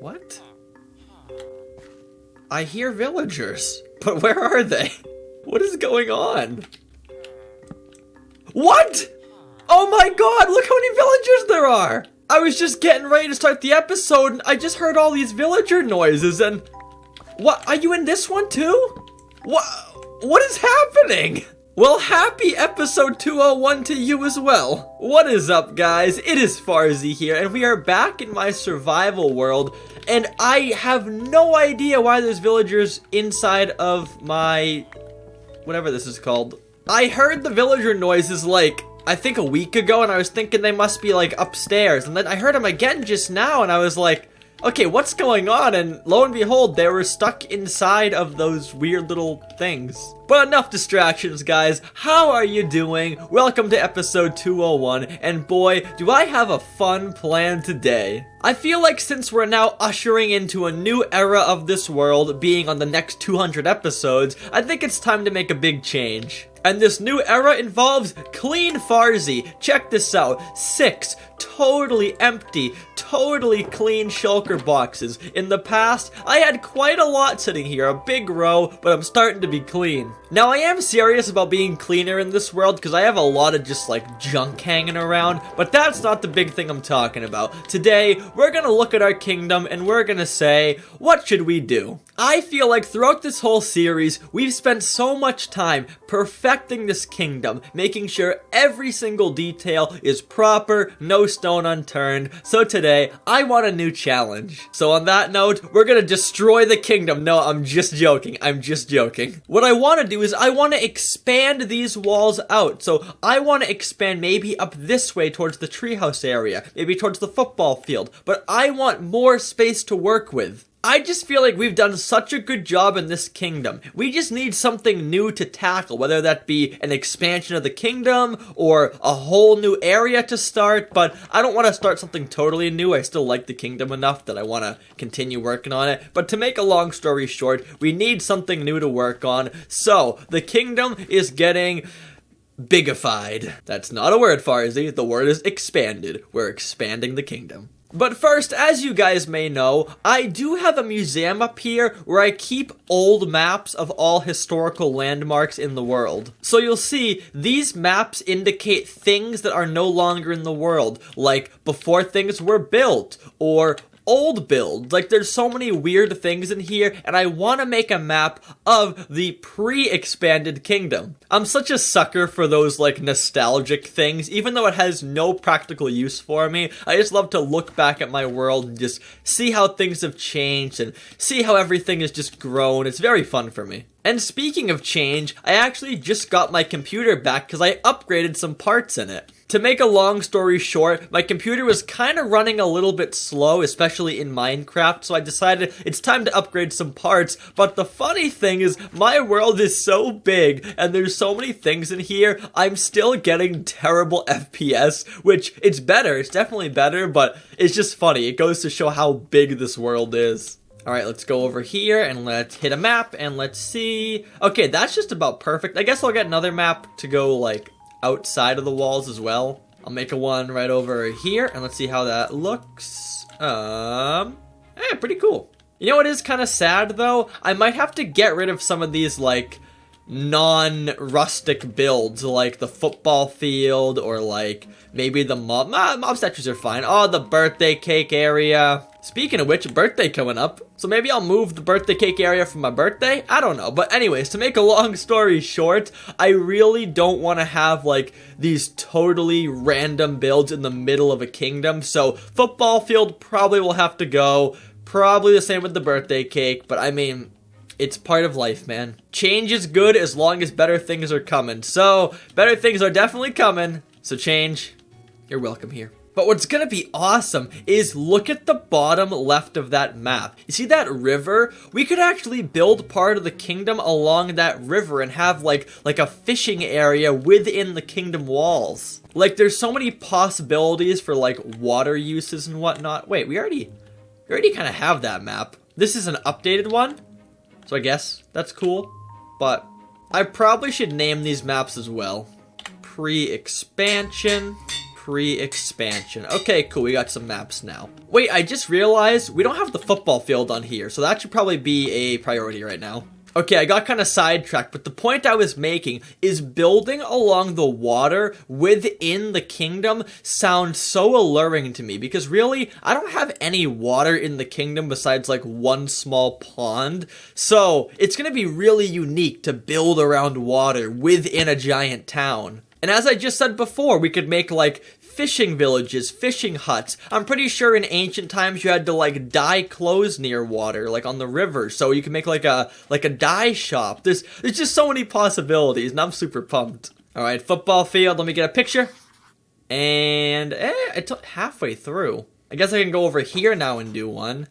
What? I hear villagers, but where are they? What is going on? What? Oh my god, look how many villagers there are! I was just getting ready to start the episode and I just heard all these villager noises and... What? Are you in this one too? What is happening? Well, happy episode 201 to you as well. What is up, guys? It is Farzy here, and we are back in my survival world, and I have no idea why there's villagers inside of my... whatever this is called. I heard the villager noises, like, I think a week ago, and I was thinking they must be, like, upstairs, and then I heard them again just now, and I was like... okay, what's going on? And lo and behold, they were stuck inside of those weird little things. But enough distractions, guys. How are you doing? Welcome to episode 201, and boy, do I have a fun plan today. I feel like since we're now ushering into a new era of this world, being on the next 200 episodes, I think it's time to make a big change. And this new era involves clean Farzy. Check this out. 6 totally empty, totally clean shulker boxes. In the past, I had quite a lot sitting here, a big row, but I'm starting to be clean. Now, I am serious about being cleaner in this world because I have a lot of just like junk hanging around, but that's not the big thing I'm talking about. Today, we're gonna look at our kingdom and we're gonna say, what should we do? I feel like throughout this whole series, we've spent so much time perfecting this kingdom, making sure every single detail is proper, no stone unturned. So today, I want a new challenge. So on that note, we're gonna destroy the kingdom. No, I'm just joking. I'm just joking. What I want to do is I want to expand these walls out. So I want to expand maybe up this way towards the treehouse area, maybe towards the football field, but I want more space to work with. I just feel like we've done such a good job in this kingdom. We just need something new to tackle, whether that be an expansion of the kingdom or a whole new area to start, but I don't want to start something totally new. I still like the kingdom enough that I want to continue working on it. But to make a long story short, we need something new to work on. So, the kingdom is getting... bigified. That's not a word, Farzy. The word is expanded. We're expanding the kingdom. But first, as you guys may know, I do have a museum up here where I keep old maps of all historical landmarks in the world. So you'll see, these maps indicate things that are no longer in the world, like before things were built, or old builds. Like, there's so many weird things in here, and I want to make a map of the pre-expanded kingdom. I'm such a sucker for those, like, nostalgic things, even though it has no practical use for me. I just love to look back at my world and just see how things have changed and see how everything has just grown. It's very fun for me. And speaking of change, I actually just got my computer back because I upgraded some parts in it. To make a long story short, my computer was kind of running a little bit slow, especially in Minecraft, so I decided it's time to upgrade some parts. But the funny thing is, my world is so big, and there's so many things in here, I'm still getting terrible FPS, which, it's better, it's definitely better, but it's just funny. It goes to show how big this world is. Alright, let's go over here, and let's hit a map, and let's see... okay, that's just about perfect. I guess I'll get another map to go, like, outside of the walls as well. I'll make a one right over here, and let's see how that looks. Pretty cool. You know what is kind of sad, though? I might have to get rid of some of these, like, non-rustic builds, like the football field, or, like, maybe the mob statues are fine. Oh, the birthday cake area. Speaking of which, birthday coming up. So maybe I'll move the birthday cake area for my birthday? I don't know. But anyways, to make a long story short, I really don't want to have, like, these totally random builds in the middle of a kingdom. So football field probably will have to go. Probably the same with the birthday cake. But I mean, it's part of life, man. Change is good as long as better things are coming. So better things are definitely coming. So change, you're welcome here. But what's gonna be awesome is look at the bottom left of that map. You see that river? We could actually build part of the kingdom along that river and have like a fishing area within the kingdom walls. Like, there's so many possibilities for like water uses and whatnot. Wait, we already kind of have that map. This is an updated one, so I guess that's cool. But I probably should name these maps as well. Pre-expansion. pre-expansion. Okay, cool, we got some maps now. Wait, I just realized we don't have the football field on here, so that should probably be a priority right now. Okay, I got kind of sidetracked, but the point I was making is building along the water within the kingdom sounds so alluring to me, because really, I don't have any water in the kingdom besides like one small pond, so it's gonna be really unique to build around water within a giant town. And as I just said before, we could make like fishing villages, fishing huts. I'm pretty sure in ancient times you had to like dye clothes near water, like on the river, so you can make like a dye shop. There's just so many possibilities, and I'm super pumped. All right, football field. Let me get a picture. And it took halfway through. I guess I can go over here now and do one.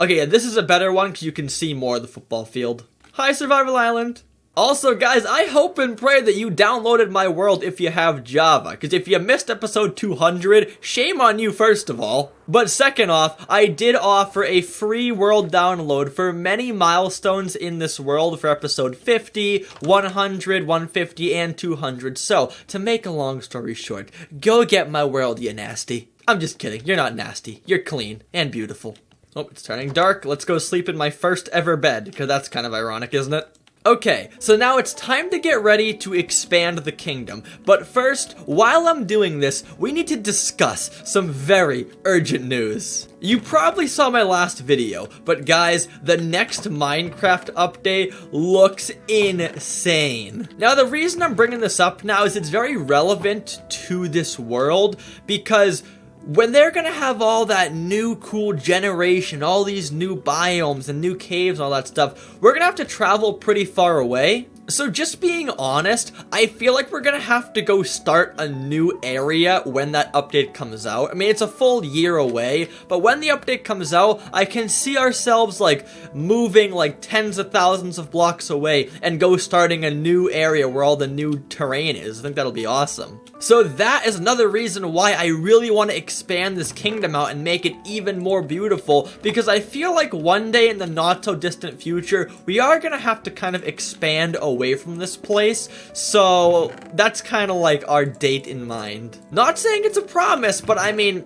Okay, yeah, this is a better one because you can see more of the football field. Hi, Survival Island. Also, guys, I hope and pray that you downloaded my world if you have Java, because if you missed episode 200, shame on you first of all. But second off, I did offer a free world download for many milestones in this world for episode 50, 100, 150, and 200. So, to make a long story short, go get my world, you nasty. I'm just kidding, you're not nasty, you're clean and beautiful. Oh, it's turning dark. Let's go sleep in my first ever bed, because that's kind of ironic, isn't it? Okay, so now it's time to get ready to expand the kingdom. But first, while I'm doing this, we need to discuss some very urgent news. You probably saw my last video, but guys, the next Minecraft update looks insane. Now, the reason I'm bringing this up now is it's very relevant to this world, because when they're gonna have all that new cool generation, all these new biomes and new caves and all that stuff, we're gonna have to travel pretty far away. So just being honest, I feel like we're gonna have to go start a new area when that update comes out. I mean, it's a full year away, but when the update comes out, I can see ourselves like moving like tens of thousands of blocks away and go starting a new area where all the new terrain is. I think that'll be awesome. So that is another reason why I really want to expand this kingdom out and make it even more beautiful, because I feel like one day in the not so distant future, we are gonna have to kind of expand away from this place, so that's kind of like our date in mind. Not saying it's a promise, but I mean,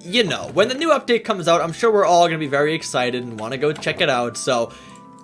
you know, when the new update comes out, I'm sure we're all gonna be very excited and want to go check it out, so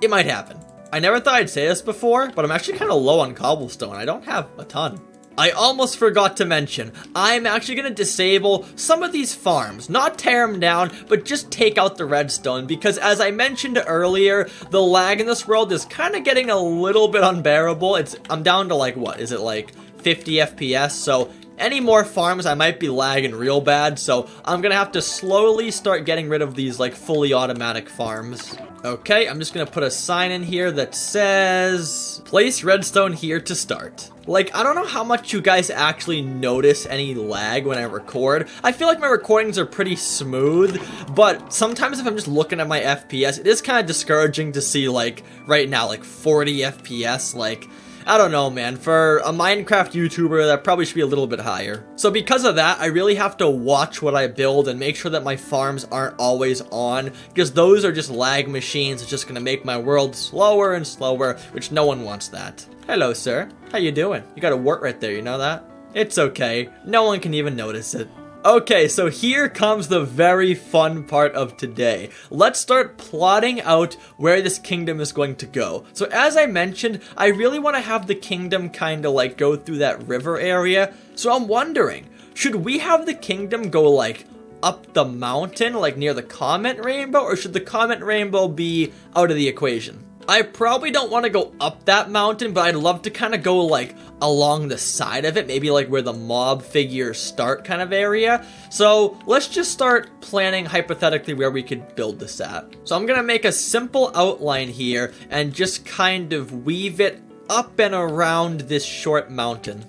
it might happen. I never thought I'd say this before, but I'm actually kind of low on cobblestone. I don't have a ton. I almost forgot to mention, I'm actually going to disable some of these farms. Not tear them down, but just take out the redstone, because as I mentioned earlier, the lag in this world is kind of getting a little bit unbearable. I'm down to like, what, is it like 50 FPS? So any more farms, I might be lagging real bad, so I'm going to have to slowly start getting rid of these like fully automatic farms. Okay, I'm just going to put a sign in here that says, place redstone here to start. Like, I don't know how much you guys actually notice any lag when I record. I feel like my recordings are pretty smooth, but sometimes if I'm just looking at my FPS, it is kind of discouraging to see, like, right now, like 40 FPS, like, I don't know, man. For a Minecraft YouTuber, that probably should be a little bit higher. So because of that, I really have to watch what I build and make sure that my farms aren't always on, because those are just lag machines. It's just going to make my world slower and slower, which no one wants that. Hello, sir. How you doing? You got a wart right there, you know that? It's okay. No one can even notice it. Okay, so here comes the very fun part of today. Let's start plotting out where this kingdom is going to go. So as I mentioned, I really want to have the kingdom kind of like go through that river area. So I'm wondering, should we have the kingdom go like up the mountain, like near the Comet Rainbow, or should the Comet Rainbow be out of the equation? I probably don't want to go up that mountain, but I'd love to kind of go like along the side of it, maybe like where the mob figures start kind of area. So let's just start planning hypothetically where we could build this at. So I'm going to make a simple outline here and just kind of weave it up and around this short mountain.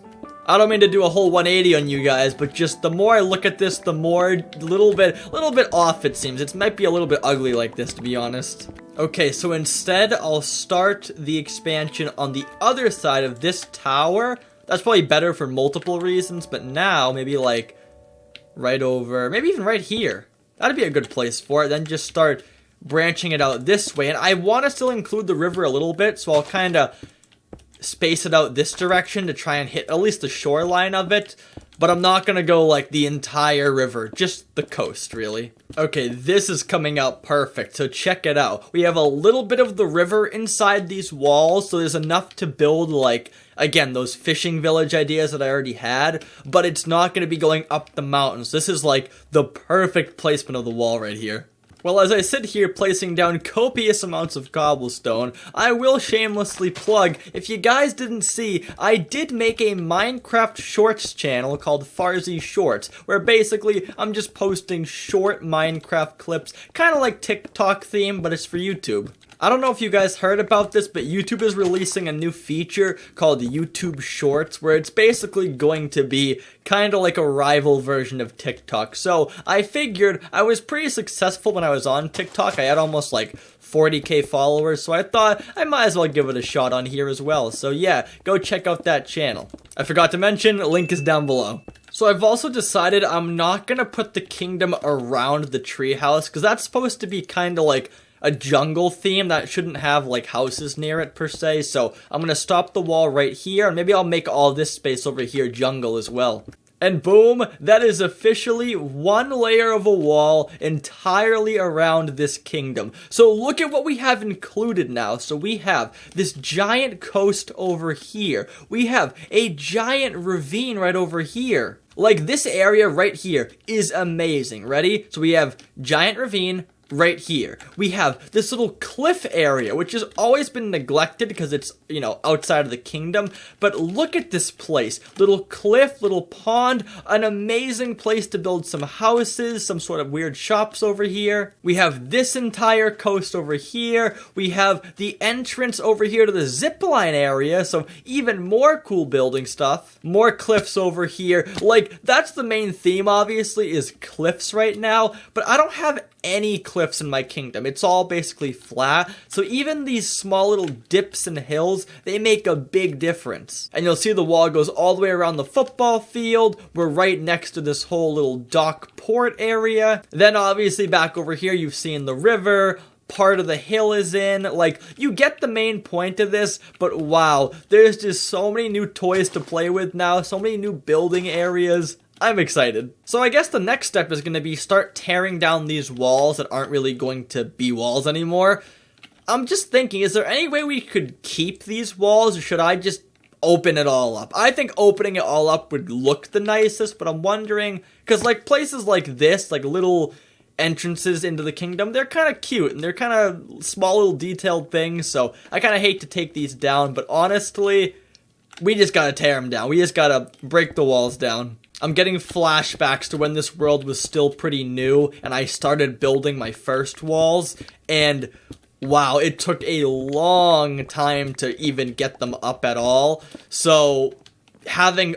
I don't mean to do a whole 180 on you guys, but just the more I look at this, the more little bit off it seems. It might be a little bit ugly like this, to be honest. Okay, so instead, I'll start the expansion on the other side of this tower. That's probably better for multiple reasons, but now, maybe like right over, maybe even right here. That'd be a good place for it. Then just start branching it out this way. And I want to still include the river a little bit, so I'll kind of space it out this direction to try and hit at least the shoreline of it. But I'm not gonna go like the entire river, just the coast, really. Okay, this is coming out perfect, so check it out. We have a little bit of the river inside these walls, so there's enough to build, like, again, those fishing village ideas that I already had, but it's not gonna be going up the mountains. This is like the perfect placement of the wall right here. Well, as I sit here placing down copious amounts of cobblestone, I will shamelessly plug, if you guys didn't see, I did make a Minecraft Shorts channel called Farzy Shorts, where basically I'm just posting short Minecraft clips, kind of like TikTok theme, but it's for YouTube. I don't know if you guys heard about this, but YouTube is releasing a new feature called YouTube Shorts, where it's basically going to be kind of like a rival version of TikTok. So I figured I was pretty successful when I was on TikTok. I had almost like 40k followers, so I thought I might as well give it a shot on here as well. So yeah, go check out that channel. I forgot to mention, link is down below. So I've also decided I'm not gonna put the kingdom around the treehouse, because that's supposed to be kind of like a jungle theme that shouldn't have like houses near it per se. So I'm gonna stop the wall right here, and maybe I'll make all this space over here jungle as well. And boom, that is officially one layer of a wall entirely around this kingdom. So look at what we have included now. So we have this giant coast over here. We have a giant ravine right over here. Like, this area right here is amazing. Ready? So we have giant ravine right here. We have this little cliff area, which has always been neglected because it's, you know, outside of the kingdom. But look at this place. Little cliff, little pond, an amazing place to build some houses, some sort of weird shops over here. We have this entire coast over here. We have the entrance over here to the zipline area, so even more cool building stuff. More cliffs over here. Like, that's the main theme, obviously, is cliffs right now, but I don't have any cliffs in my kingdom. It's all basically flat, so even these small little dips and hills, they make a big difference. And you'll see the wall goes all the way around the football field. We're right next to this whole little dock port area. Then obviously back over here you've seen the river, part of the hill is in. Like, you get the main point of this, but wow, there's just so many new toys to play with now, so many new building areas. I'm excited. So I guess the next step is going to be start tearing down these walls that aren't really going to be walls anymore. I'm just thinking, is there any way we could keep these walls, or should I just open it all up? I think opening it all up would look the nicest, but I'm wondering, because like places like this, like little entrances into the kingdom, they're kind of cute, and they're kind of small little detailed things, so I kind of hate to take these down, but honestly, we just gotta tear them down. We just gotta break the walls down. I'm getting flashbacks to when this world was still pretty new and I started building my first walls, and wow, it took a long time to even get them up at all. So having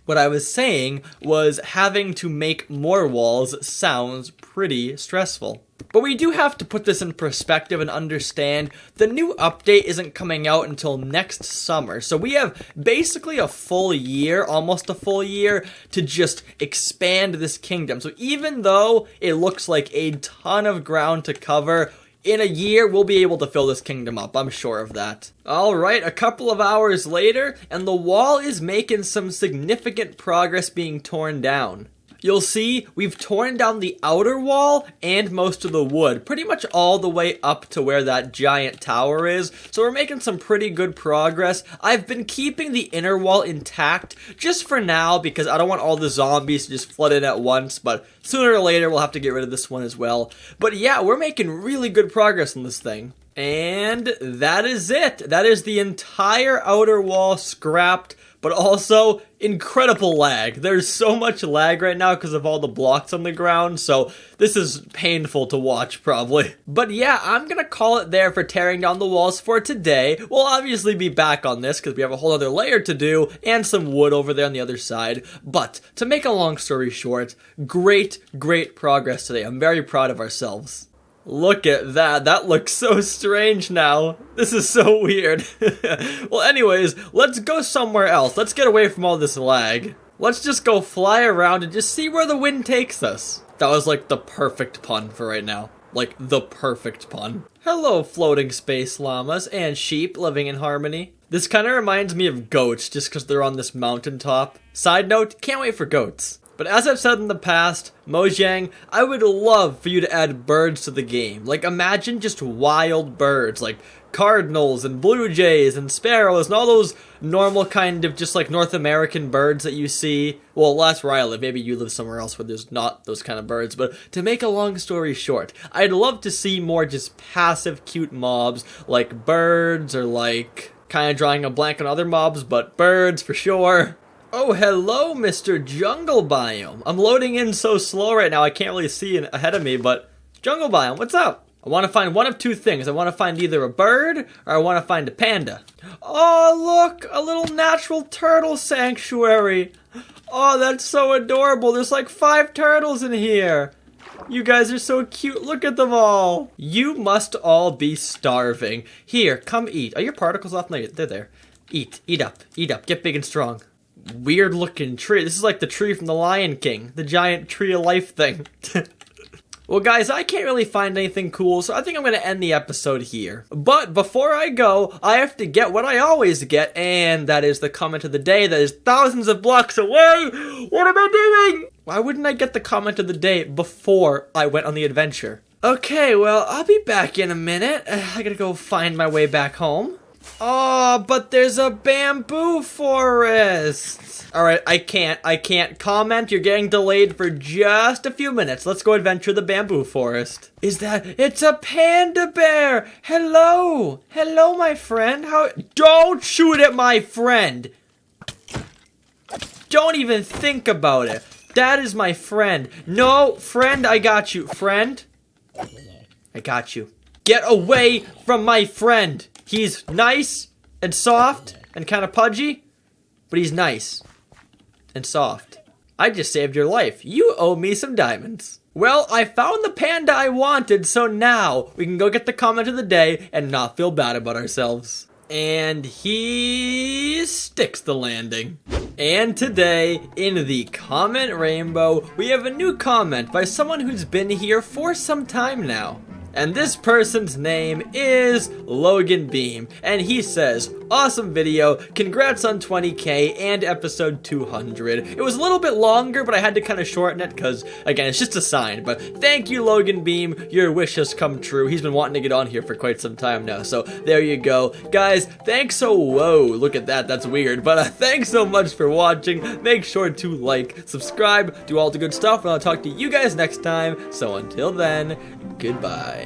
what I was saying was having to make more walls sounds pretty stressful. But we do have to put this in perspective and understand the new update isn't coming out until next summer. So we have basically a full year, almost a full year, to just expand this kingdom. So even though it looks like a ton of ground to cover, in a year we'll be able to fill this kingdom up. I'm sure of that. Alright, a couple of hours later, and the wall is making some significant progress being torn down. You'll see we've torn down the outer wall and most of the wood, pretty much all the way up to where that giant tower is, so we're making some pretty good progress. I've been keeping the inner wall intact just for now because I don't want all the zombies to just flood in at once, but sooner or later we'll have to get rid of this one as well. But yeah, we're making really good progress on this thing. And that is it. That is the entire outer wall scrapped, but also incredible lag. There's so much lag right now because of all the blocks on the ground, so this is painful to watch probably. But yeah, I'm gonna call it there for tearing down the walls for today. We'll obviously be back on this because we have a whole other layer to do and some wood over there on the other side. But to make a long story short, great progress today. I'm very proud of ourselves. Look at that. That looks so strange now. This is so weird. Well, anyways, let's go somewhere else. Let's get away from all this lag. Let's just go fly around and just see where the wind takes us. That was like the perfect pun for right now. Like the perfect pun. Hello, floating space llamas and sheep living in harmony. This kind of reminds me of goats just because they're on this mountaintop. Side note, can't wait for goats. But as I've said in the past, Mojang, I would love for you to add birds to the game. Like, imagine just wild birds, like cardinals and blue jays and sparrows and all those normal kind of just like North American birds that you see. Well, that's where I live. Maybe you live somewhere else where there's not those kind of birds. But to make a long story short, I'd love to see more just passive cute mobs like birds or like kind of drawing a blank on other mobs, but birds for sure. Oh, hello, Mr. Jungle Biome. I'm loading in so slow right now, I can't really see ahead of me, but Jungle Biome, what's up? I want to find one of two things. I want to find either a bird or I want to find a panda. Oh, look, a little natural turtle sanctuary. Oh, that's so adorable. There's like 5 turtles in here. You guys are so cute. Look at them all. You must all be starving. Here, come eat. Are your particles off? No, they're there. Eat up, get big and strong. Weird looking tree. This is like the tree from the Lion King, the giant tree of life thing. Well, guys, I can't really find anything cool, so I think I'm going to end the episode here. But before I go, I have to get what I always get, and that is the comment of the day that is thousands of blocks away. What am I doing? Why wouldn't I get the comment of the day before I went on the adventure? Okay, well, I'll be back in a minute. I gotta go find my way back home. Oh, but there's a bamboo forest. All right, I can't comment. You're getting delayed for just a few minutes. Let's go adventure the bamboo forest. It's a panda bear. Hello, my friend. Don't shoot at my friend. Don't even think about it. That is my friend. No, friend, I got you. Friend, I got you. Get away from my friend. He's nice and soft and kind of pudgy, but he's nice and soft. I just saved your life. You owe me some diamonds. Well, I found the panda I wanted, so now we can go get the comment of the day and not feel bad about ourselves. And he sticks the landing. And today, in the comment rainbow, we have a new comment by someone who's been here for some time now. And this person's name is Logan Beam, and he says, awesome video, congrats on 20k and episode 200. It was a little bit longer, but I had to kind of shorten it because, again, it's just a sign. But thank you, Logan Beam, your wish has come true. He's been wanting to get on here for quite some time now, so there you go. Guys, thanks whoa, look at that, that's weird. But thanks so much for watching. Make sure to like, subscribe, do all the good stuff, and I'll talk to you guys next time. So until then, goodbye.